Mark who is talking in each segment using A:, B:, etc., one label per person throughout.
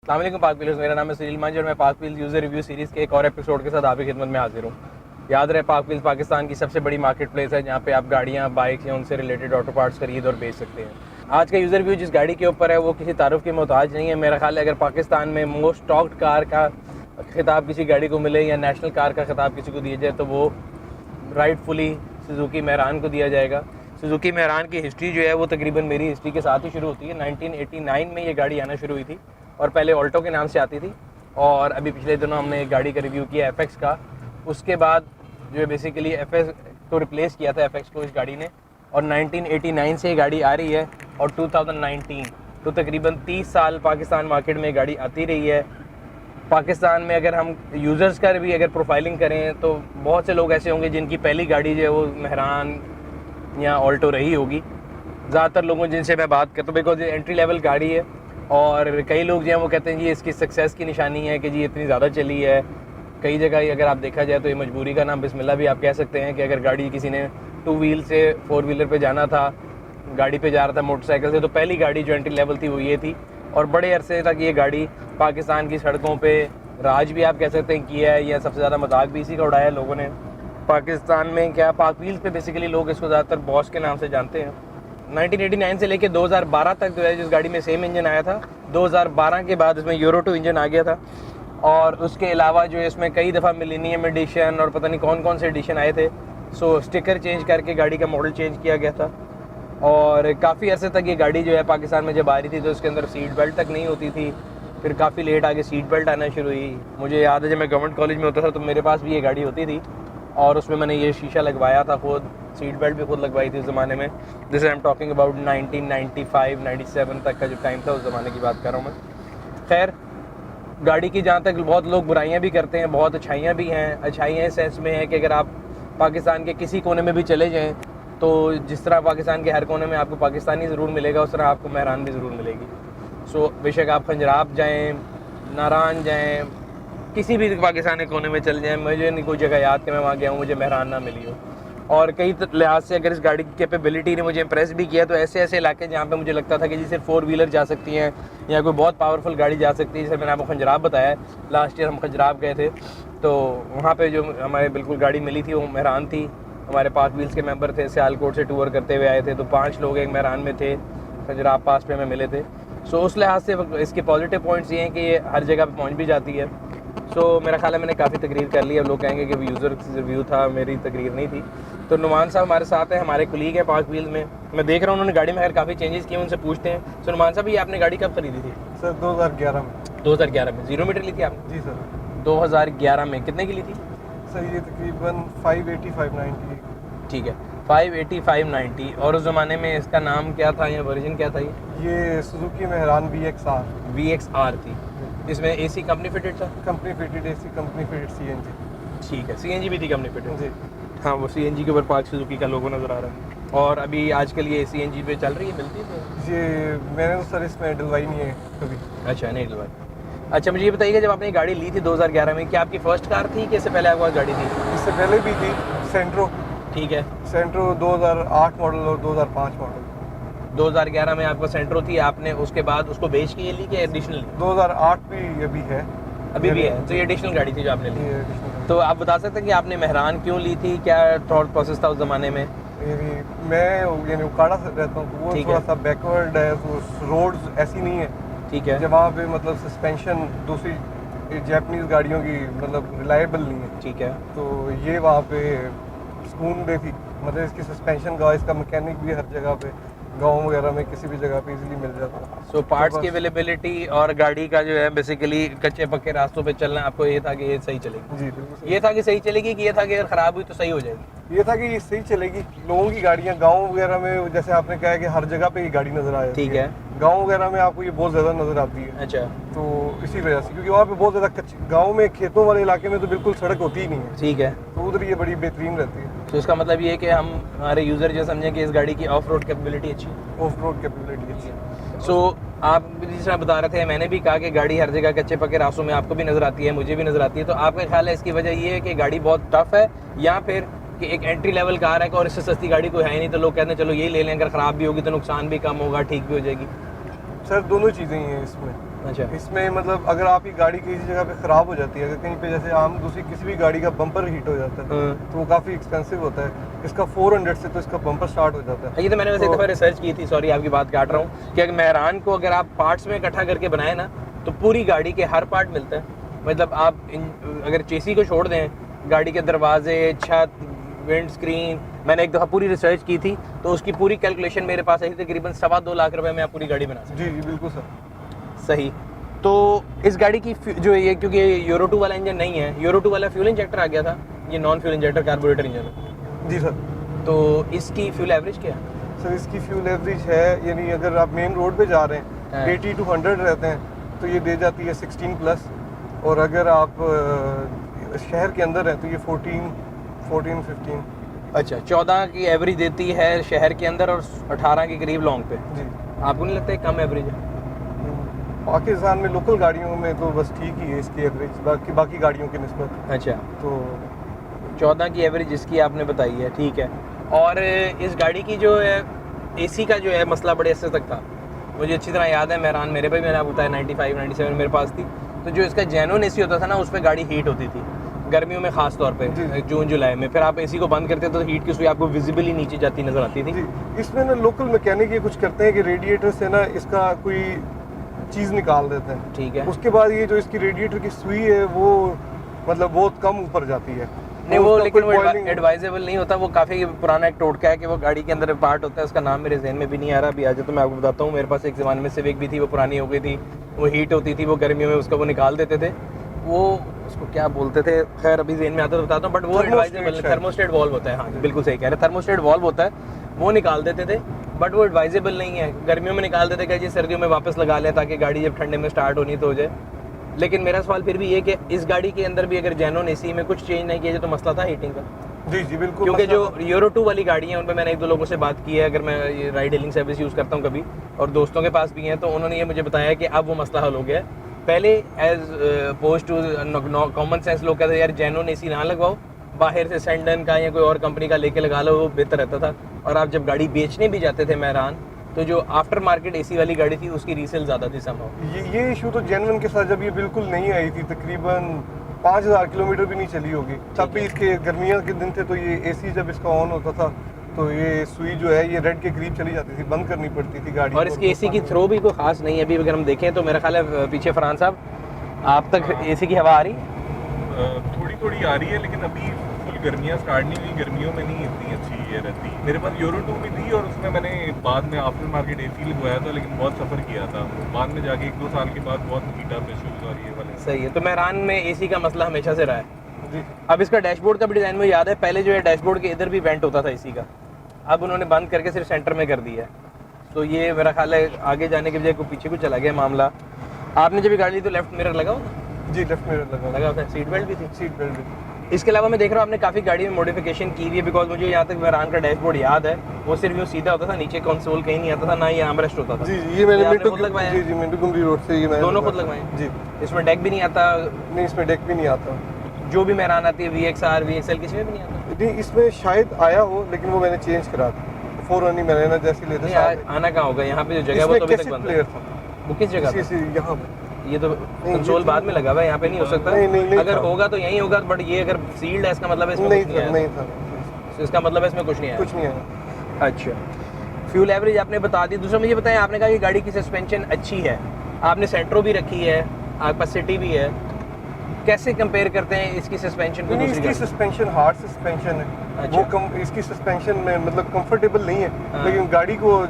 A: अस्सलाम वालेकुम पाक व्हीलर्स, मेरा नाम है सुनील मांझी और मैं पाक व्हील्स यूज़र रिव्यू सीरीज़ के एक और एपिसोड के साथ आपकी खिदमत में हाजिर हूँ। याद रहे, पाक व्हील्स पाकिस्तान की सबसे बड़ी मार्केट प्लेस है जहाँ पे आप गाड़ियाँ, बाइक्स या उनसे रिलेटेड ऑटो पार्ट्स खरीद और बेच सकते हैं। आज का यूज़र रिव्यू जिस गाड़ी के ऊपर है वो किसी तारुफ की मोहताज नहीं है। मेरा ख्याल है अगर पाकिस्तान में मोस्ट टॉक्ड कार का खिताब किसी गाड़ी को मिले या नेशनल कार का खिताब किसी को दिया जाए तो वो राइटफुली सुजुकी मेहरान को दिया जाएगा। सुजुकी मेहरान की हिस्ट्री जो है वो तकरीबन मेरी हिस्ट्री के साथ ही शुरू होती है। 1989 में ये गाड़ी आना शुरू हुई थी और पहले ऑल्टो के नाम से आती थी और अभी पिछले दिनों हमने एक गाड़ी का रिव्यू किया एफएक्स का। उसके बाद जो है बेसिकली एफएक्स को रिप्लेस किया था एफएक्स को इस गाड़ी ने, और 1989 से ये गाड़ी आ रही है और 2019 तो तकरीबन 30 साल पाकिस्तान मार्केट में गाड़ी आती रही है। पाकिस्तान में अगर हम यूज़र्स का भी अगर प्रोफाइलिंग करें तो बहुत से लोग ऐसे होंगे जिनकी पहली गाड़ी जो है वो मेहरान या ऑल्टो रही होगी। ज़्यादातर लोगों जिनसे मैं बात करता हूँ, बिकॉज ये एंट्री लेवल गाड़ी है और कई लोग जो हैं वो कहते हैं जी इसकी सक्सेस की निशानी है कि जी इतनी ज़्यादा चली है। कई जगह अगर आप देखा जाए तो ये मजबूरी का नाम बिस्मिल्लाह भी आप कह सकते हैं कि अगर गाड़ी किसी ने 2 व्हील से 4 व्हीलर पे जाना था, गाड़ी पे जा रहा था मोटरसाइकिल से, तो पहली गाड़ी जो एंट्री लेवल थी वो ये थी। और बड़े अरसे तक ये गाड़ी पाकिस्तान की सड़कों पे राज भी आप कह सकते हैं किया है, या सबसे ज़्यादा मजाक भी इसी का उड़ाया लोगों ने। पाकिस्तान में क्या पाक व्हील्स पे बेसिकली लोग इसको ज़्यादातर बॉस के नाम से जानते हैं। 1989 से लेकर 2012 तक जो है जिस गाड़ी में सेम इंजन आया था, 2012 के बाद इसमें यूरो 2 इंजन आ गया था। और उसके अलावा जो है इसमें कई दफ़ा मिलेनियम एडिशन और पता नहीं कौन कौन से एडिशन आए थे। सो स्टिकर चेंज करके गाड़ी का मॉडल चेंज किया गया था और काफ़ी अरसे तक ये गाड़ी जो है पाकिस्तान में जब आ रही थी तो उसके अंदर सीट बेल्ट तक नहीं होती थी। फिर काफ़ी लेट आगे सीट बेल्ट आना शुरू हुई। मुझे याद है जब मैं गवर्नमेंट कॉलेज में होता था तो मेरे पास भी ये गाड़ी होती थी और उसमें मैंने ये शीशा लगवाया था खुद, सीट बेल्ट भी खुद लगवाई थी उस ज़माने में। This I am talking about 1995-97 तक का जो टाइम था उस ज़माने की बात कर रहा हूँ मैं। खैर, गाड़ी की जहाँ तक बहुत लोग बुराइयाँ भी करते हैं, बहुत अच्छाइयाँ भी हैं। अच्छाइयाँ इस सेंस में है कि अगर आप पाकिस्तान के किसी कोने में भी चले जाएँ तो जिस तरह पाकिस्तान के हर कोने में आपको पाकिस्तानी ज़रूर मिलेगा उस तरह आपको मेहरान भी ज़रूर मिलेगी। सो बेशक आप खंजराब जाएँ, नारान जाएँ, किसी भी पाकिस्तान के कोने में चल जाएँ, मुझे नहीं कोई जगह याद कि मैं वहाँ गया हूँ मुझे मेहरान ना मिली हो। और कई लिहाज से अगर इस गाड़ी की कैपेबिलिटी ने मुझे इम्प्रेस भी किया तो ऐसे ऐसे इलाके जहाँ पे मुझे लगता था कि जी सिर्फ 4 व्हीलर जा सकती हैं या कोई बहुत पावरफुल गाड़ी जा सकती है, जैसे मैंने आपको खंजराब बताया। लास्ट ईयर हम खंजराब गए थे तो वहाँ पे जो हमारे बिल्कुल गाड़ी मिली थी वो मेहरान थी। हमारे पाक व्हील्स के मेंबर थे, सियालकोट से टूर करते हुए आए थे तो 5 लोग एक मेहरान में थे, खंजराब पास पे में मिले थे। सो उस लिहाज से इसके पॉजिटिव पॉइंट्स ये हैं कि ये हर जगह पे पहुँच भी जाती है। सो मेरा ख्याल है मैंने काफ़ी तकरीर कर ली। अब लोग कहेंगे कि यूज़र रिव्यू था, मेरी तकरीर नहीं थी। तो नुमान साहब हमारे साथ हैं, हमारे कुलीग हैं पाक व्हील्स में। मैं देख रहा हूँ उन्होंने गाड़ी में खैर काफ़ी चेंजेस किए, उनसे पूछते हैं। सो नुमान साहब, ये आपने गाड़ी कब खरीदी थी?
B: सर 2011 में।
A: 2011 में 0 मीटर ली थी आपने?
B: जी सर।
A: 2011 में कितने की ली थी?
B: सर ये तकरीबन 580-590।
A: ठीक है, 580-590। और उस ज़माने में इसका नाम क्या था या वर्जन क्या था?
B: ये सुजुकी मेहरान
A: VXR थी। इसमें AC कंपनी फिटेड था?
B: Company fitted AC, company fitted CNG.
A: ठीक है, CNG भी थी कंपनी फिटेड?
B: जी
A: हाँ, वो CNG के ऊपर पाक सुजुकी का लोगो नज़र आ रहा है। और अभी आजकल ये CNG पे चल रही है, मिलती है?
B: ये मैंने तो सर इसमें डलवाई नहीं है कभी।
A: अच्छा, नहीं डलवाई। अच्छा, मुझे ये बताइएगा जब आपने गाड़ी ली थी 2011 में, क्या आपकी फ़र्स्ट कार थी कि इससे पहले आपके पास गाड़ी थी?
B: इससे पहले भी थी सेंट्रो।
A: ठीक है,
B: सेंट्रो 2008 मॉडल और 2005 मॉडल।
A: 2011 में आपको सेंट्रो थी, आपने उसके बाद उसको बेच के ये ली कि एडिशनल?
B: 2008 भी अभी है।
A: अभी भी है, तो ये एडिशनल गाड़ी थी जो आपने ली।
B: ये additional
A: तो आप बता सकते हैं कि आपने मेहरान क्यों ली थी, क्या थॉट प्रोसेस था उस ज़माने में?
B: मैं उकाड़ा से रहता हूँ तो वो
A: ठीक
B: थोड़ा
A: है।
B: सा बैकवर्ड है, तो रोड्स ऐसी नहीं है।
A: ठीक है,
B: जब वहाँ पे मतलब सस्पेंशन दूसरी जैपनीज़ गाड़ियों की मतलब रिलायबल नहीं है,
A: ठीक है।
B: तो ये वहाँ पे सुकून दे थी। मतलब इसकी सस्पेंशन का, इसका मैकेनिक भी हर जगह पे गाँव वगैरह में किसी भी जगह पे इजीली मिल जाता है।
A: सो पार्ट्स
B: बस-
A: की अवेलेबिलिटी और गाड़ी का जो है बेसिकली कच्चे पक्के रास्तों पे चलना, आपको ये था कि ये सही चलेगी?
B: जी बिल्कुल सही।
A: ये था कि सही चलेगी कि ये था कि अगर ख़राब हुई तो सही हो जाएगी?
B: ये था कि ये सही चलेगी। लोगों की गाड़ियाँ गाँव वगैरह में, जैसे आपने कहा है कि हर जगह पे ये गाड़ी नज़र आ जाती
A: ठीक है।
B: गाँव वगैरह में आपको ये बहुत ज़्यादा नज़र आती है।
A: अच्छा,
B: तो इसी वजह से, क्योंकि वहाँ पे बहुत ज़्यादा कच्ची, गाँव में खेतों वाले इलाके में तो बिल्कुल सड़क होती ही नहीं है,
A: ठीक है।
B: तो उधर ये बड़ी बेहतरीन रहती है।
A: तो इसका मतलब ये है कि हम हमारे यूज़र जो समझें कि इस गाड़ी की ऑफ रोड कैपेबिलिटी अच्छी है।
B: ऑफ रोड कैपेबिलिटी अच्छी है।
A: सो आप जिस तरह बता रहे थे, मैंने भी कहा कि गाड़ी हर जगह कच्चे पक्के रास्तों में आपको भी नज़र आती है, मुझे भी नज़र आती है। तो आपका ख्याल है इसकी वजह ये है कि गाड़ी बहुत टफ है, या फिर कि एक एंट्री लेवल कार है और इससे सस्ती गाड़ी कोई है ही नहीं, तो लोग कहते हैं चलो यही ले लें, अगर ख़राब भी होगी तो नुकसान भी कम होगा, ठीक भी हो जाएगी?
B: सर दोनों चीज़ें ही हैं इसमें।
A: अच्छा।
B: इसमें मतलब अगर आपकी गाड़ी किसी जगह पे ख़राब हो जाती है, अगर कहीं पे जैसे आम दूसरी किसी भी गाड़ी का बम्पर हीट हो जाता है तो वो काफ़ी एक्सपेंसिव होता है। इसका 400 से तो इसका बम्पर स्टार्ट हो जाता है।
A: ये तो मैंने वैसे एक दफ़ा रिसर्च की थी, सॉरी आपकी बात काट रहा हूँ, कि अगर मेहरान को अगर आप पार्ट्स में इकट्ठा करके बनाए ना तो पूरी गाड़ी के हर पार्ट मिलता है। मतलब आप अगर चेसी को छोड़ दें, गाड़ी के दरवाजे, छत, विंड स्क्रीन, मैंने एक दफ़ा पूरी रिसर्च की थी तो उसकी पूरी कैलकुलेशन मेरे पास आई थी, तकरीबन 2.25 लाख रुपए में आप पूरी गाड़ी बना सकते
B: जी जी बिल्कुल सर।
A: सही। तो इस गाड़ी की जो ये, क्योंकि यूरो 2 वाला इंजन नहीं है, यूरो 2 वाला फ्यूल इंजेक्टर आ गया था, ये non fuel injector carburettor engine है।
B: जी सर।
A: तो इसकी फ्यूल एवरेज क्या है?
B: सर इसकी फ्यूल एवरेज है, यानी अगर आप मेन रोड पे जा रहे
A: हाँ।
B: हैं 80 to 100 रहते हैं तो ये दे जाती है 16+, और अगर आप शहर के अंदर हैं तो ये 14-15।
A: अच्छा, 14 की एवरेज देती है शहर के अंदर और 18 के करीब लॉन्ग पे।
B: जी।
A: आपको नहीं लगता है कम एवरेज है?
B: पाकिस्तान में लोकल गाड़ियों में तो बस ठीक ही है इसकी एवरेज, बाकी गाड़ियों की निस्बत।
A: अच्छा,
B: तो
A: 14 की एवरेज जिसकी आपने बताई है, ठीक है। और इस गाड़ी की जो है एसी का जो है मसला बड़े अरसे तक था, मुझे अच्छी तरह याद है। मेहरान मेरे पे भी, मैंने आपको बताया 95-97 मेरे पास थी, तो जो इसका जेन्युइन एसी होता था ना उस पर गाड़ी हीट होती थी गर्मियों में, खास तौर पे
B: जी।
A: जून जुलाई में। फिर आप एसी को बंद करते तो हीट की सुई आपको विजिबली नीचे जाती नजर आती थी।
B: जी, इसमें ना लोकल मैकेनिक ये कुछ करते हैं कि रेडिएटर से ना इसका कोई चीज़ निकाल देते हैं।
A: ठीक है।
B: उसके बाद ये जो इसकी रेडिएटर की सुई है वो मतलब बहुत कम ऊपर जाती है।
A: नहीं वो,
B: उसका
A: लेकिन
B: कोई
A: वो
B: boiling-
A: एडवाइजेबल नहीं होता। वो काफ़ी पुराना एक टोटका है कि वो गाड़ी के अंदर पार्ट होता है, उसका नाम मेरे जहन में भी नहीं आ रहा, अभी आ जाए तो मैं आपको बताता हूँ। मेरे पास एक ज़माने में सिविक भी थी, वो पुरानी हो गई थी, वो हीट होती थी, वो गर्मियों में उसका वो निकाल देते थे, वो उसको क्या बोलते थे, खैर अभी जहन में आता तो बताता हूँ, बट वो एडवाइजेबल, थर्मोस्टेट वॉल्व होता है। हाँ बिल्कुल सही कह रहे हैं, थर्मोस्टेट वॉल्व होता है, वो निकाल देते थे, बट वो एडवाइजेबल नहीं है। गर्मियों में निकाल देते कि जी सर्दियों में वापस लगा लें ताकि गाड़ी जब ठंडे में स्टार्ट होनी तो हो जाए। लेकिन मेरा सवाल फिर भी ये कि इस गाड़ी के अंदर भी अगर जेन्युइन एसी में कुछ चेंज नहीं किया जाए तो मसला था हीटिंग का।
B: जी जी बिल्कुल।
A: क्योंकि
B: मसला
A: जो यूरो 2 वाली गाड़ी है उन पर मैंने एक दो लोगों से बात की है, अगर मैं ये राइड हेलिंग सर्विस यूज़ करता हूँ कभी, और दोस्तों के पास भी हैं, तो उन्होंने ये मुझे बताया कि अब वो मसला हल हो गया है। पहले as opposed to common sense लोग कहते हैं यार जेन्युइन एसी ना लगवाओ, बाहर से सैंडन का या कोई और कंपनी का लेके लगा लो, वो बेहतर रहता था। और आप जब गाड़ी बेचने भी जाते थे मेहरान, तो जो आफ्टर मार्केट एसी वाली गाड़ी थी उसकी रीसेल ज़्यादा थी समहाउ।
B: ये इशू तो जेन्युइन के साथ जब ये बिल्कुल नहीं आई थी, तकरीबन 5000 किलोमीटर भी नहीं चली होगी, तब भी इसके गर्मियों के दिन थे, तो ये एसी जब इसका ऑन होता था तो ये सुई जो है ये रेड के करीब चली जाती थी, बंद करनी पड़ती थी गाड़ी।
A: और इसकी एसी की थ्रो भी कोई खास नहीं है अभी, अगर हम देखें तो मेरा ख्याल है पीछे फरहान साहब आप तक एसी की हवा आ रही है?
C: थोड़ी थोड़ी आ रही है, लेकिन अभी फुल गर्मियाँ स्टार्ट नहीं हुई, गर्मियों में नहीं इतनी अच्छी ये रहती। मेरे पास यूरो 2 भी थी और उसमें मैंने बाद में आफ्टर मार्केट एसी लगवाया था, लेकिन बहुत सफ़र किया था, बाद में जाके 1-2 साल के बाद बहुत हीट अप इशूज़ और ये वाले।
A: सही है। तो मेहरान में एसी का मसला हमेशा से रहा है।
B: जी
A: अब इसका डैशबोर्ड का भी डिज़ाइन मुझे याद है, पहले जो है डैशबोर्ड के इधर भी वेंट होता था एसी का, अब उन्होंने बंद करके सिर्फ सेंटर में कर दिया है। तो ये मेरा ख्याल है आगे जाने के बजाय को पीछे को चला गया मामला। आपने जब गाड़ी ली तो लेफ्ट मिरर लगा होगा?
B: जी लेफ्ट मिरर
A: लगा होता है, सीट बेल्ट भी थी?
B: सीट बेल्ट भी।
A: इसके अलावा मैं देख रहा हूँ आपने काफ़ी गाड़ी में मॉडिफिकेशन की हुई है, बिकॉज मुझे यहाँ तक मेहरान का डैशबोर्ड याद है, वो सिर्फ यूँ सीधा होता था, नीचे कंसोल कहीं नहीं आता था, ना ये आर्मरेस्ट होता था।
B: जी ये मैंने
A: आपने
B: मिंटू
A: खुद लगवाया?
B: जी जी मिंटू गुमरी रोड से ये मैंने
A: दोनों खुद
B: लगवाया।
A: लगवाए?
B: जी।
A: इसमें डेक भी नहीं आता?
B: नहीं इसमें डेक भी नहीं आता।
A: जो भी मेहरान आती है VXR VXL किसी में भी नहीं आता?
B: नहीं इसमें शायद आया हो, लेकिन वो मैंने चेंज करा था, 4 मैंने ना जैसे लेते
A: नहीं, आना कहाँ होगा, यहाँ पे जो जगह है वो तो अभी तक बंद है।
B: प्लेयर था
A: वो किस जगह
B: इसी
A: पे?
B: यहाँ पे।
A: ये तो कंसोल बाद में लगा हुआ है, यहाँ पे नहीं हो सकता।
B: नहीं
A: अगर
B: था।
A: होगा तो यहीं होगा, बट ये अगर सील्ड है इसका मतलब है इसमें
B: नहीं
A: कुछ
B: था
A: नहीं
B: नहीं
A: आया।
B: था
A: तो इसका मतलब है इसमें कुछ नहीं आया।
B: कुछ नहीं आया।
A: अच्छा, फ्यूल एवरेज आपने बता दी। दूसरा मुझे बताया, आपने कहा कि गाड़ी की सस्पेंशन अच्छी है, आपने सेंट्रो भी रखी है, आपके पास सिटी भी है, कैसे कंपेयर करते हैं इसकी सस्पेंशन को
B: नहीं
A: दूसरी
B: इसकी
A: गाड़ी?
B: सस्पेंशन हार्ड सस्पेंशन है।
A: अच्छा।
B: वो कम इसकी सस्पेंशन में मतलब कंफर्टेबल नहीं है,
A: हाँ।
B: लेकिन गाड़ी को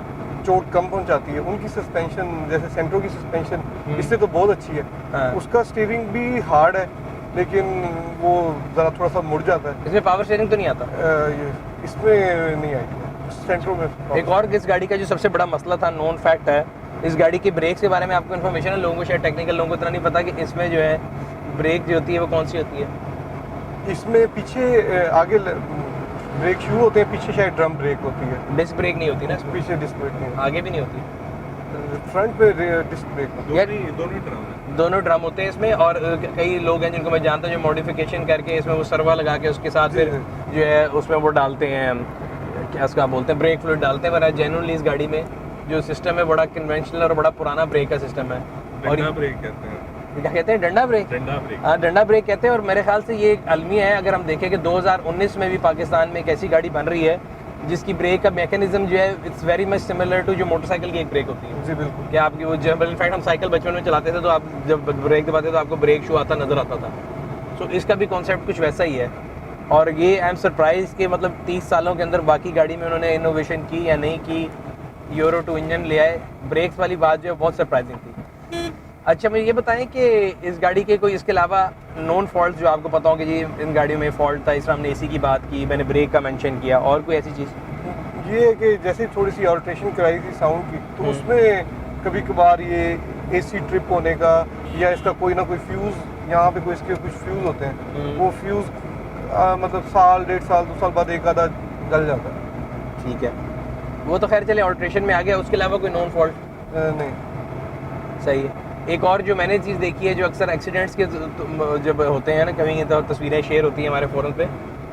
B: चोट कम पहुंचाती है। उनकी सस्पेंशन जैसे सेंट्रो की सस्पेंशन इससे तो बहुत अच्छी है।
A: हाँ।
B: उसका स्टीयरिंग भी हार्ड है, लेकिन वो ज़रा थोड़ा सा मुड़ जाता है।
A: इसमें पावर शेयरिंग तो नहीं आता?
B: ये इसमें नहीं आई सेंट्रो में।
A: एक और इस गाड़ी का जो सबसे बड़ा मसला था, नॉन फैक्ट है, इस गाड़ी की ब्रेक्स के बारे में आपको इन्फॉर्मेशन है? लोगों को शायद टेक्निकल लोगों को इतना नहीं पता कि इसमें जो है ब्रेक जो होती है वो कौन सी होती है।
B: इसमें पीछे आगे ब्रेक शू होते हैं, पीछे शायद ड्रम ब्रेक होती है।
A: डिस्क ब्रेक नहीं होती ना इसमें?
B: पीछे डिस्क ब्रेक नहीं
A: आगे भी नहीं होती?
B: है, फ्रंट पे डिस्क ब्रेक होती है।
C: दोनों ड्रम है।
A: दोनों ड्रम होते हैं इसमें। और कई लोग हैं जिनको मैं जानता हूँ जो मॉडिफिकेशन करके इसमें वो सर्वा लगा के उसके साथ
B: जी,
A: फिर जो है उसमें वो डालते हैं, क्या उसका बोलते हैं, ब्रेक फ्लूइड डालते हैं। वरना जेन्युइनली इस गाड़ी में जो सिस्टम है बड़ा कन्वेंशनल और बड़ा पुराना ब्रेक का सिस्टम है।
C: डंडा ब्रेक कहते हैं।
A: क्या कहते हैं, डंडा ब्रेक?
C: डंडा ब्रेक।
A: हाँ, डंडा ब्रेक कहते हैं। और मेरे ख्याल से ये एक अलमिया है। अगर हम देखें कि 2019 में भी पाकिस्तान में एक ऐसी गाड़ी बन रही है जिसकी ब्रेक का मैकेनिज्म जो है it's very much similar to जो मोटरसाइकिल की एक ब्रेक होती है।
B: जी बिल्कुल।
A: कि आपकी वो जब इनफैक्ट हम साइकिल बचपन में चलाते थे तो आप जब ब्रेक दबाते तो आपको ब्रेक शू आता नज़र आता था। सो इसका भी कॉन्सेप्ट कुछ वैसा ही है। और ये आई एम सरप्राइज कि मतलब 30 सालों के अंदर बाकी गाड़ी में उन्होंने इनोवेशन की या नहीं की, यूरो 2 इंजन ले आए। ब्रेक्स वाली बात जो है बहुत सरप्राइजिंग थी। अच्छा, मुझे ये बताएं कि इस गाड़ी के कोई इसके अलावा नॉन फॉल्ट जो आपको पता हो कि जी इन गाड़ियों में फॉल्ट था, इस हमने एसी की बात की, मैंने ब्रेक का मेंशन किया, और कोई ऐसी चीज़?
B: ये है कि जैसे थोड़ी सी ऑल्ट्रेशन कराई थी साउंड की, तो उसमें कभी कभार ये एसी ट्रिप होने का या इसका कोई ना कोई फ्यूज़, यहाँ पे कोई इसके कुछ फ्यूज़ होते हैं, वो फ्यूज़ मतलब साल 1.5 साल 2 साल बाद एक आधा गल जाता है।
A: ठीक है, वो तो खैर चले ऑल्ट्रेशन में आ गया। उसके अलावा कोई नॉन फॉल्ट?
B: नहीं।
A: सही है। एक और जो मैंने चीज़ देखी है, जो अक्सर एक्सीडेंट्स के जब होते हैं ना, कभी तो तस्वीरें शेयर होती हैं हमारे फोरम पे,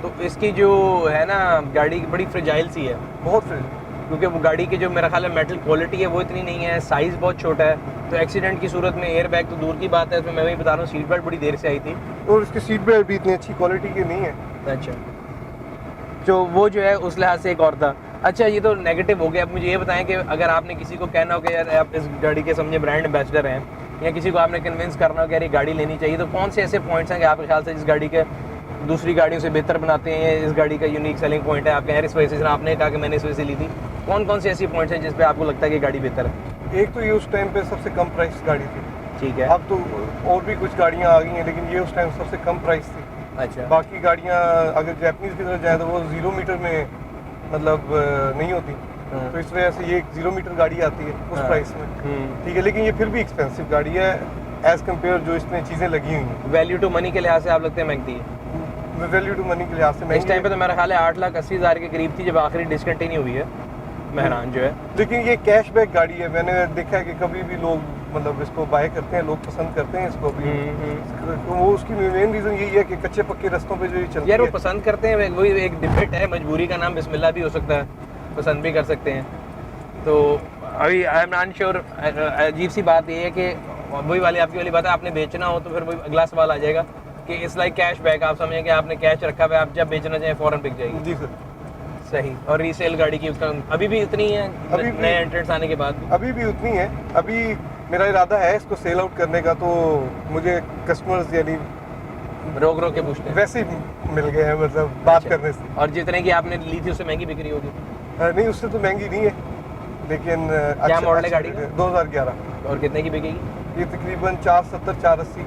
A: तो इसकी जो है ना गाड़ी बड़ी फ्रेजाइल सी है,
B: बहुत फ्रेज।
A: क्योंकि वो गाड़ी की जो मेरा ख्याल है मेटल क्वालिटी है वो इतनी नहीं है, साइज़ बहुत छोटा है, तो एक्सीडेंट की सूरत में एयर बैग तो दूर की बात है, इसमें मैं वही बता रहा हूँ सीट बेल्ट बड़ी देर से आई थी।
B: और इसकी सीट बेल्ट भी इतनी अच्छी क्वालिटी की नहीं है।
A: अच्छा, जो वो जो है उस लिहाज से एक और था। अच्छा, ये तो नेगेटिव हो गया। अब मुझे ये बताएं कि अगर आपने किसी को कहना हो कि यार आप इस गाड़ी के समझे ब्रांड एम्बेसडर हैं, या किसी को आपने कन्विंस करना हो कि यार ये गाड़ी लेनी चाहिए, तो कौन से ऐसे पॉइंट्स हैं कि आपके ख्याल से जिस गाड़ी के दूसरी गाड़ियों से बेहतर बनाते हैं, इस गाड़ी का यूनिक सेलिंग पॉइंट है? आप कह रहे इस वजह से, आपने कहा कि मैंने इस वजह से ली थी, कौन कौन से ऐसी पॉइंट्स हैं जिस पे आपको लगता है कि गाड़ी बेहतर है?
B: एक तो ये उस टाइम पे सबसे कम प्राइस गाड़ी थी।
A: ठीक है।
B: अब तो और भी कुछ गाड़ियाँ आ गई हैं, लेकिन ये उस टाइम सबसे कम प्राइस थी।
A: अच्छा।
B: बाकी गाड़ियाँ अगर जैपनीज़ की तरफ जाए तो वो 0 मीटर में मतलब नहीं होती, तो इस वजह से ये 0 मीटर गाड़ी आती है उस प्राइस में। ठीक है, लेकिन ये फिर भी एक्सपेंसिव गाड़ी है एज कम्पेयर जो इसमें चीज़ें लगी हुई हैं।
A: वैल्यू टू मनी के लिहाज से आप लगते हैं महंगी है?
B: वैल्यू टू मनी के लिहाज से
A: इस टाइम पे तो मेरा ख्याल है 8,80,000 के करीब थी जब आखिरी डिसकंटिन्यू हुई है मेहरान जो है।
B: लेकिन ये कैशबैक गाड़ी है, मैंने देखा है कि कभी भी लोग मतलब इसको बाय करते हैं, लोग पसंद करते हैं इसको भी। तो वो उसकी मेन रीज़न यही है कि कच्चे पक्के रास्तों पे जो ये चलती है,
A: यार वो पसंद करते हैं, वही एक डिबेट है। मजबूरी का नाम बिस्मिल्लाह भी हो सकता है, पसंद भी कर सकते हैं। तो अभी आई एम नॉट श्योर। अजीब सी बात ये है कि वही वाली आपकी वाली बात है, आपने बेचना हो तो फिर वही अगला सवाल आ जाएगा कि इस लाइक कैश बैक। आप समझें कि आपने कैश रखा हुआ है, आप जब बेचना चाहें फ़ौरन बिक जाएगी।
B: जी सर।
A: सही। और रीसेल गाड़ी की उसका अभी भी इतनी है,
B: अभी भी-
A: नए एंट्रेंट्स आने के बाद?
B: अभी भी उतनी है। अभी मेरा इरादा है इसको सेल आउट करने का, तो मुझे कस्टमर्स यानी
A: रोक रोक के पूछते हैं?
B: वैसे ही मिल गए हैं, मतलब बात
A: अच्छा।
B: करने से।
A: और जितने की आपने ली थी उससे महंगी बिक्री होगी?
B: नहीं, उससे तो महंगी नहीं है, लेकिन
A: क्या मॉडल है गाड़ी का?
B: 2011।
A: और कितने की बिकेगी?
B: ये तकरीबन 470 480।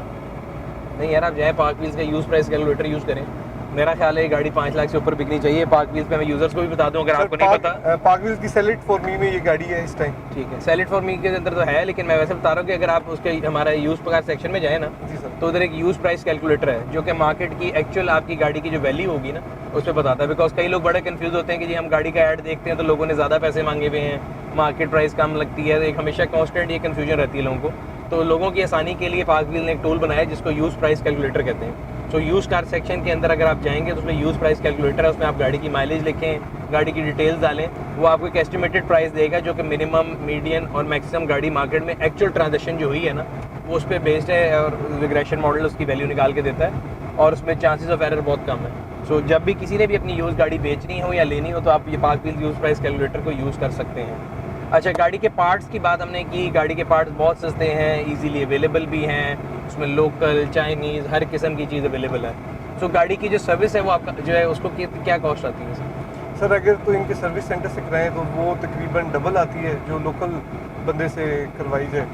A: नहीं यार, आप जाए पार्क व्हील्स का यूज़ प्राइस कैलकुलेटर यूज़ करें। मेरा ख्याल है ये गाड़ी 5 लाख से ऊपर बिकनी चाहिए। पार्क व्हील्स पे मैं यूज़र्स को भी बता दूं अगर आपको नहीं पता।
B: पार्क व्हील्स की सेल इट फॉर मी में ये गाड़ी है इस टाइम।
A: ठीक है, सेल इट फॉर मी के अंदर तो है, लेकिन मैं वैसे बता रहा हूँ कि अगर आप उसके हमारा यूज़ पगार सेक्शन में जाए ना,
B: जी सर।
A: तो उधर एक यूज़ प्राइस कैलकुलेटर है जो कि मार्केट की एक्चुअल आपकी गाड़ी की जो वैल्यू होगी ना उस पर बताता है। बिकॉज कई लोग बड़े कंफ्यूज होते हैं कि जी हम गाड़ी का ऐड देखते हैं तो लोगों ने ज़्यादा पैसे मांगे हुए हैं, मार्केट प्राइस कम लगती है। एक हमेशा कॉन्स्टेंट ये कन्फ्यूजन रहती है लोगों को। तो लोगों की आसानी के लिए पार्क व्हील ने एक टूल बनाया है जिसको यूज़ प्राइस कैलकुलेटर कहते हैं। सो यूज़ कार सेक्शन के अंदर अगर आप जाएंगे तो उसमें यूज़ प्राइस कैलकुलेटर है, उसमें आप गाड़ी की माइलेज लिखें, गाड़ी की डिटेल्स डालें, वो आपको एक एस्टिमेटेड प्राइस देगा जो कि मिनिमम, मीडियन और मैक्सिमम गाड़ी मार्केट में एक्चुअल ट्रांजेक्शन जो हुई है ना वो उस पर बेस्ड है, और रिग्रेशन मॉडल उसकी वैल्यू निकाल के देता है, और उसमें चांसेस ऑफ एरर बहुत कम है। सो जब भी किसी ने भी अपनी यूज़ गाड़ी बेचनी हो या लेनी हो तो आप ये park wheel use price calculator को यूज़ कर सकते हैं। अच्छा, गाड़ी के पार्ट्स की बात हमने की। गाड़ी के पार्ट्स बहुत सस्ते हैं, इजीली अवेलेबल भी हैं, उसमें लोकल, चाइनीज़, हर किस्म की चीज़ अवेलेबल है। सो गाड़ी की जो सर्विस है वो आपका जो है उसको क्या कॉस्ट आती है?
B: सर अगर तो इनके सर्विस सेंटर से कराएं तो वो तकरीबन डबल आती है जो लोकल बंदे से करवाई जाए।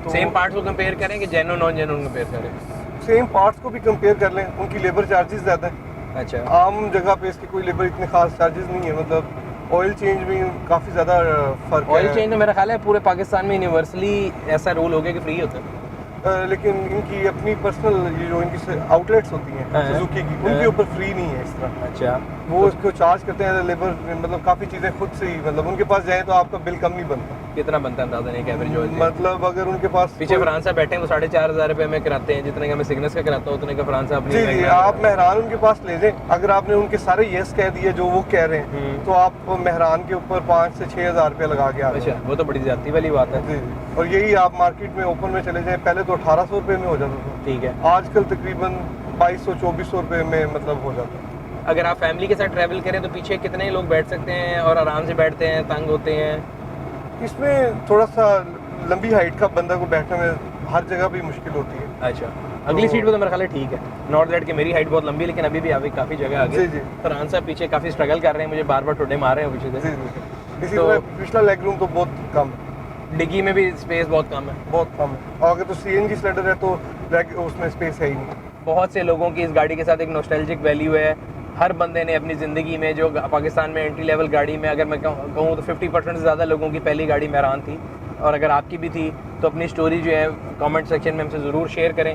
B: तो
A: सेम पार्ट्स को कंपेयर करें कि जेन्युइन नॉन जेन्युइन कंपेयर करें?
B: सेम पार्ट्स को भी कंपेयर कर लें, उनकी लेबर चार्जेस ज़्यादा हैं।
A: अच्छा।
B: आम जगह पे इसके कोई लेबर इतने खास चार्जेस नहीं है, मतलब ऑयल चेंज में काफ़ी ज़्यादा फ़र्क है।
A: ऑयल चेंज तो मेरा ख्याल है पूरे पाकिस्तान में यूनिवर्सली ऐसा रूल हो गया कि फ्री होता है।
B: लेकिन इनकी अपनी पर्सनल ये जो इनकी आउटलेट्स होती हैं
A: हाँ।
B: सुजुकी की, उनके ऊपर फ्री नहीं है इस तरह।
A: अच्छा।
B: वो इसको चार्ज करते हैं लेबर, मतलब काफ़ी चीज़ें खुद से ही, मतलब उनके पास जाए तो आपका बिल कम नहीं बनता।
A: कितना बनता है अंदाजा एक एवरेज ऑयल?
B: मतलब अगर उनके पास
A: पीछे फ्रांसा बैठे हैं वो 4,500 रुपये में कराते हैं, जितने का मैं सिग्नस का कराता हूँ उतने का फ्रांसा अपनी
B: जी जी, आप मेहरान उनके पास ले जाएं। अगर आपने उनके सारे यस कह दिए जो वो कह रहे हैं तो आप मेहरान के ऊपर 5 से 6 हज़ार रुपये लगा के आ जाएं।
A: अच्छा, वो तो बड़ी ज्यादती वाली बात है।
B: जी जी, और यही आप मार्केट में ओपन में चले जाएं, पहले तो 1800 रुपये में हो जाता था,
A: ठीक है।
B: आजकल तकरीबन 2200-2400 रुपये में मतलब हो जाता है।
A: अगर आप फैमिली के साथ ट्रैवल करें तो पीछे कितने लोग बैठ सकते हैं और आराम से बैठते हैं, तंग होते हैं?
B: इसमें थोड़ा सा लंबी हाइट का बंदा को बैठने में हर जगह भी मुश्किल होती है।
A: अच्छा, अगली सीट पे तो मेरा ख्याल है ठीक है। नॉर्थ साइड की मेरी हाइट बहुत लंबी है लेकिन अभी भी अभी काफ़ी जगह आगे।
B: जी जी
A: फ्रांसा पीछे काफ़ी स्ट्रगल कर रहे हैं, मुझे बार बार टुडे मार रहे हैं पीछे
B: जी
A: से।
B: जी, इसी
A: तो-
B: तरह पिछला लेग रूम तो बहुत कम है,
A: डिग्गी में भी स्पेस बहुत कम है।
B: बहुत कम है। और अगर तो सीएनजी सिलेंडर है तो उसमें स्पेस है ही नहीं।
A: बहुत से लोगों की इस गाड़ी के साथ एक नॉस्टैल्जिक वैल्यू है। हर बंदे ने अपनी ज़िंदगी में जो पाकिस्तान में एंट्री लेवल गाड़ी में, अगर मैं कहूँ तो 50% से ज़्यादा लोगों की पहली गाड़ी मेहरान थी, और अगर आपकी भी थी तो अपनी स्टोरी जो है कमेंट सेक्शन में हमसे ज़रूर शेयर करें।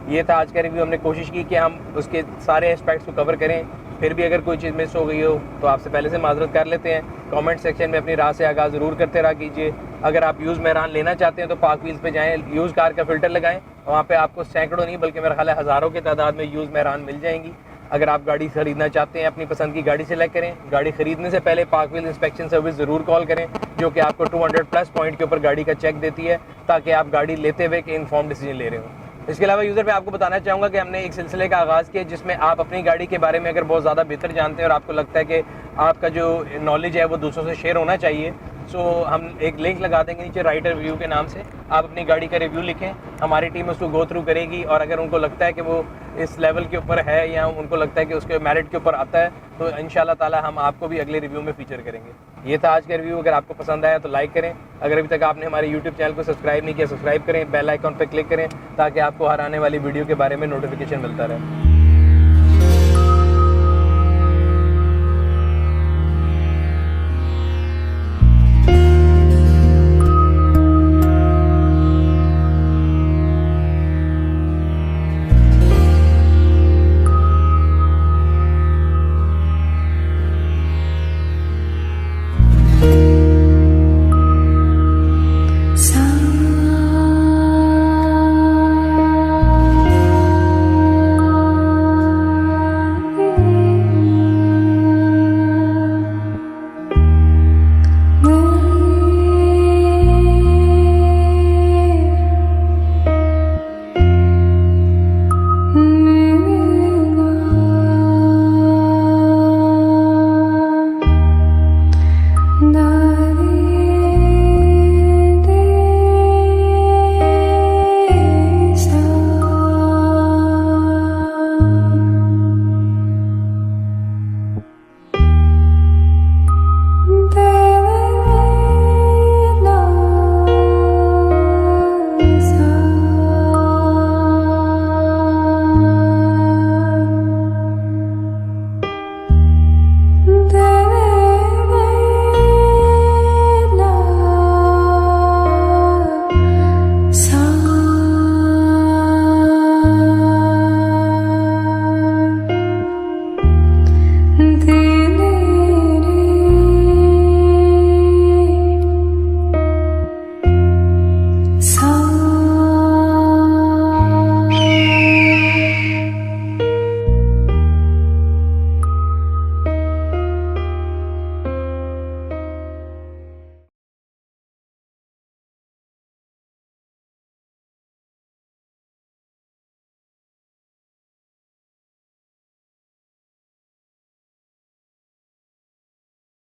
A: ये था आज का रिव्यू। हमने कोशिश की कि हम उसके सारे एस्पेक्ट्स को कवर करें। फिर भी अगर कोई चीज़ मिस हो गई हो तो आपसे पहले से माजरत कर लेते हैं। कमेंट सेक्शन में अपनी राय से आगाज़ ज़रूर करते रहा कीजिए। अगर आप यूज़ मेहरान लेना चाहते हैं तो पाक व्हील्स पे जाएं, यूज़ कार का फ़िल्टर लगाएं, वहाँ पे आपको सैकड़ों नहीं बल्कि मेरा ख्याल है हज़ारों की तादाद में यूज़ मेहरान मिल जाएंगी। अगर आप गाड़ी खरीदना चाहते हैं अपनी पसंद की गाड़ी सेलेक्ट करें। गाड़ी खरीदने से पहले पाक व्हील इंस्पेक्शन सर्विस ज़रूर कॉल करें, जो कि आपको 200+ पॉइंट के ऊपर गाड़ी का चेक देती है, ताकि आप गाड़ी लेते हुए कि इन्फॉर्म डिसीजन ले रहे हो। इसके अलावा यूज़र पे आपको बताना चाहूँगा कि हमने एक सिलसिले का आगाज़ किया जिसमें आप अपनी गाड़ी के बारे में अगर बहुत ज़्यादा बेहतर जानते हैं और आपको लगता है कि आपका जो नॉलेज है वो दूसरों से शेयर होना चाहिए, सो हम एक लिंक लगा देंगे नीचे राइटर रिव्यू के नाम से। आप अपनी गाड़ी का रिव्यू लिखें, हमारी टीम उसको गो थ्रू करेगी, और अगर उनको लगता है कि वो इस लेवल के ऊपर है या उनको लगता है कि उसके मेरिट के ऊपर आता है तो इंशाल्लाह ताला हम आपको भी अगले रिव्यू में फीचर करेंगे। ये था आज का रिव्यू। अगर आपको पसंद आया तो लाइक करें। अगर अभी तक आपने हमारे यूट्यूब चैनल को सब्सक्राइब नहीं किया, सब्सक्राइब करें, बेल आइकॉन पर क्लिक करें ताकि आपको हर आने वाली वीडियो के बारे में नोटिफिकेशन मिलता रहे।